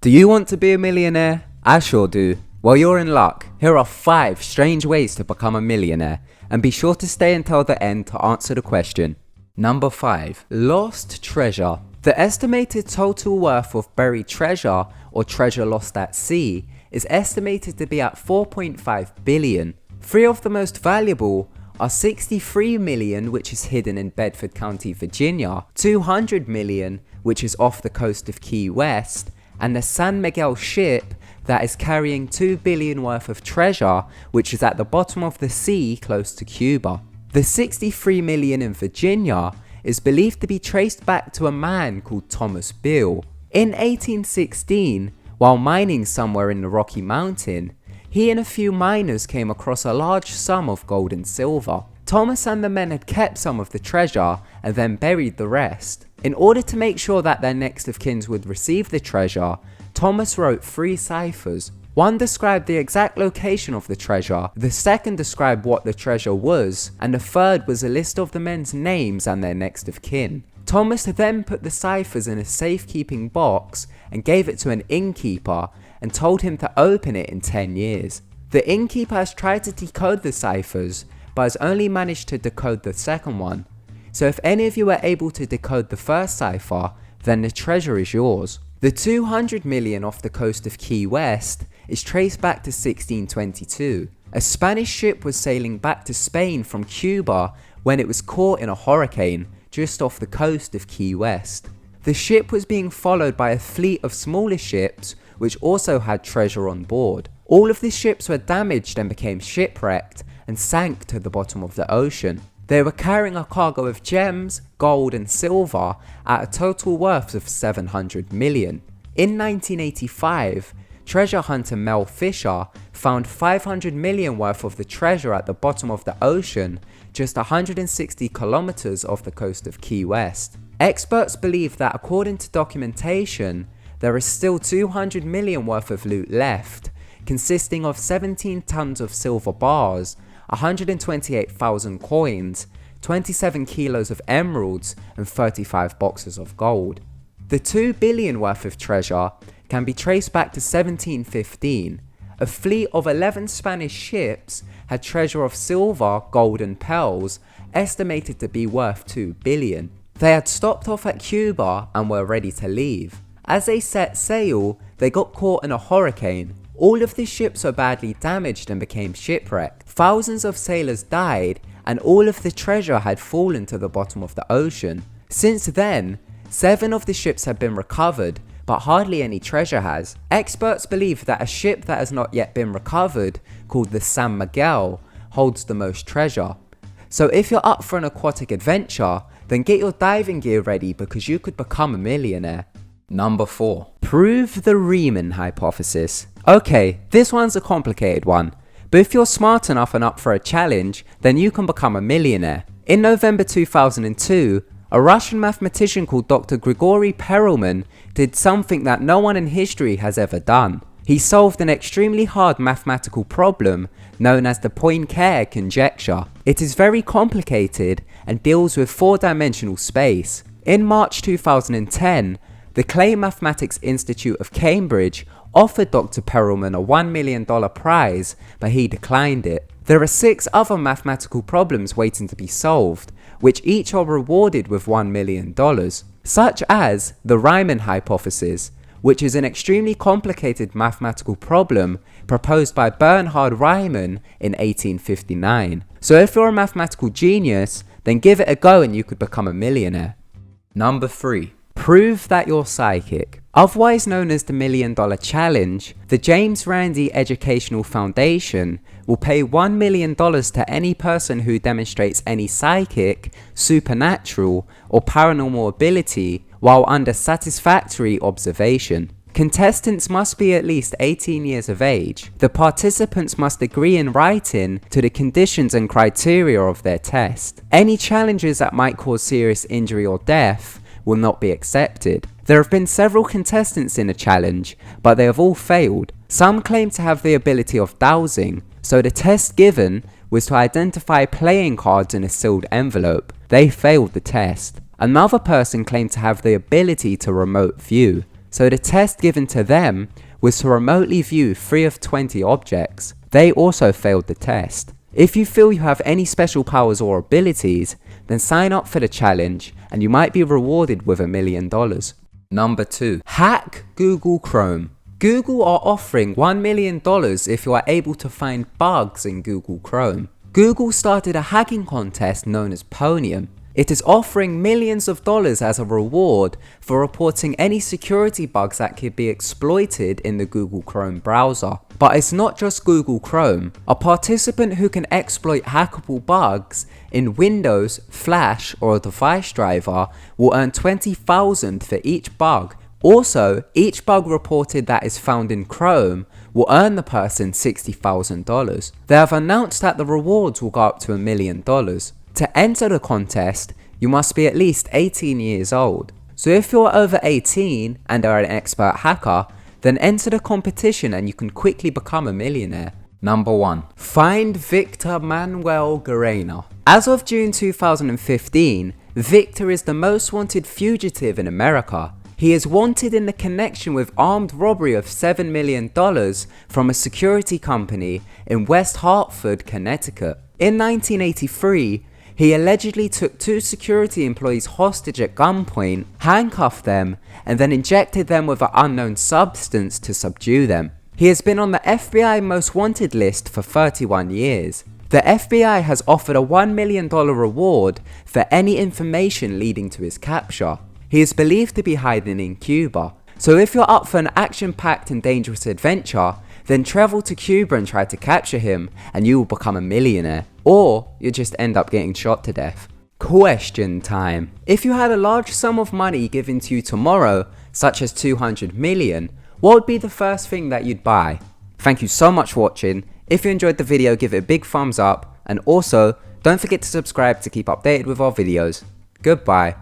Do you want to be a millionaire? I sure do. Well, you're in luck. Here are 5 strange ways to become a millionaire, and be sure to stay until the end to answer the question. Number 5. Lost treasure. The estimated total worth of buried treasure, or treasure lost at sea, is estimated to be at 4.5 billion. 3 of the most valuable are 63 million, which is hidden in Bedford County, Virginia, 200 million, which is off the coast of Key West, and the San Miguel ship that is carrying 2 billion worth of treasure, which is at the bottom of the sea close to Cuba. The 63 million in Virginia is believed to be traced back to a man called Thomas Beale. In 1816, while mining somewhere in the Rocky Mountain, he and a few miners came across a large sum of gold and silver. Thomas and the men had kept some of the treasure and then buried the rest. In order to make sure that their next of kin would receive the treasure, Thomas wrote 3 ciphers. One described the exact location of the treasure, the second described what the treasure was, and the third was a list of the men's names and their next of kin. Thomas then put the ciphers in a safekeeping box and gave it to an innkeeper and told him to open it in 10 years. The innkeeper has tried to decode the ciphers, but has only managed to decode the second one. So if any of you are able to decode the first cipher, then the treasure is yours. The 200 million off the coast of Key West is traced back to 1622. A Spanish ship was sailing back to Spain from Cuba when it was caught in a hurricane just off the coast of Key West. The ship was being followed by a fleet of smaller ships which also had treasure on board. All of the ships were damaged and became shipwrecked and sank to the bottom of the ocean. They were carrying a cargo of gems, gold and silver at a total worth of 700 million. In 1985, treasure hunter Mel Fisher found 500 million worth of the treasure at the bottom of the ocean, just 160 kilometers off the coast of Key West. Experts believe that according to documentation, there is still 200 million worth of loot left, consisting of 17 tons of silver bars, 128,000 coins, 27 kilos of emeralds, and 35 boxes of gold. The 2 billion worth of treasure can be traced back to 1715. A fleet of 11 Spanish ships had treasure of silver, gold, and pearls, estimated to be worth 2 billion. They had stopped off at Cuba and were ready to leave. As they set sail, they got caught in a hurricane. All of the ships were badly damaged and became shipwrecked. Thousands of sailors died, and all of the treasure had fallen to the bottom of the ocean. Since then, 7 of the ships have been recovered, but hardly any treasure has. Experts believe that a ship that has not yet been recovered, called the San Miguel, holds the most treasure. So if you're up for an aquatic adventure, then get your diving gear ready because you could become a millionaire. Number 4. Prove the Riemann hypothesis. Okay, this one's a complicated one, but if you're smart enough and up for a challenge, then you can become a millionaire. In November 2002, a Russian mathematician called Dr. Grigory Perelman did something that no one in history has ever done. He solved an extremely hard mathematical problem known as the Poincare conjecture. It is very complicated and deals with 4-dimensional space. In March 2010, the Clay Mathematics Institute of Cambridge offered Dr. Perelman a $1 million prize, but he declined it. There are 6 other mathematical problems waiting to be solved, which each are rewarded with $1 million, such as the Riemann hypothesis, which is an extremely complicated mathematical problem proposed by Bernhard Riemann in 1859. So if you're a mathematical genius, then give it a go and you could become a millionaire. Number 3. Prove that you're psychic. Otherwise known as the $1 Million Challenge, the James Randi Educational Foundation will pay $1 million to any person who demonstrates any psychic, supernatural, or paranormal ability while under satisfactory observation. Contestants must be at least 18 years of age. The participants must agree in writing to the conditions and criteria of their test. Any challenges that might cause serious injury or death will not be accepted. There have been several contestants in the challenge, but they have all failed. Some claim to have the ability of dowsing, so the test given was to identify playing cards in a sealed envelope. They failed the test. Another person claimed to have the ability to remote view. So the test given to them was to remotely view 3 of 20 objects. They also failed the test. If you feel you have any special powers or abilities, then sign up for the challenge and you might be rewarded with $1 million. Number 2. Hack Google Chrome. Google are offering $1 million if you are able to find bugs in Google Chrome. Google started a hacking contest known as Ponium. It is offering millions of dollars as a reward for reporting any security bugs that could be exploited in the Google Chrome browser. But it's not just Google Chrome. A participant who can exploit hackable bugs in Windows, Flash, or a device driver will earn $20,000 for each bug. Also, each bug reported that is found in Chrome will earn the person $60,000. They have announced that the rewards will go up to $1 million. To enter the contest, you must be at least 18 years old. So if you're over 18 and are an expert hacker, then enter the competition and you can quickly become a millionaire. Number 1. Find Victor Manuel Guerrero. As of June 2015, Victor is the most wanted fugitive in America. He is wanted in the connection with armed robbery of $7 million from a security company in West Hartford, Connecticut. In 1983, he allegedly took 2 security employees hostage at gunpoint, handcuffed them, and then injected them with an unknown substance to subdue them. He has been on the FBI most wanted list for 31 years. The FBI has offered a $1 million reward for any information leading to his capture. He is believed to be hiding in Cuba. So if you're up for an action-packed and dangerous adventure, then travel to Cuba and try to capture him and you will become a millionaire. Or you'll just end up getting shot to death. Question time. If you had a large sum of money given to you tomorrow, such as 200 million, what would be the first thing that you'd buy? Thank you so much for watching. If you enjoyed the video, give it a big thumbs up. And also, don't forget to subscribe to keep updated with our videos. Goodbye.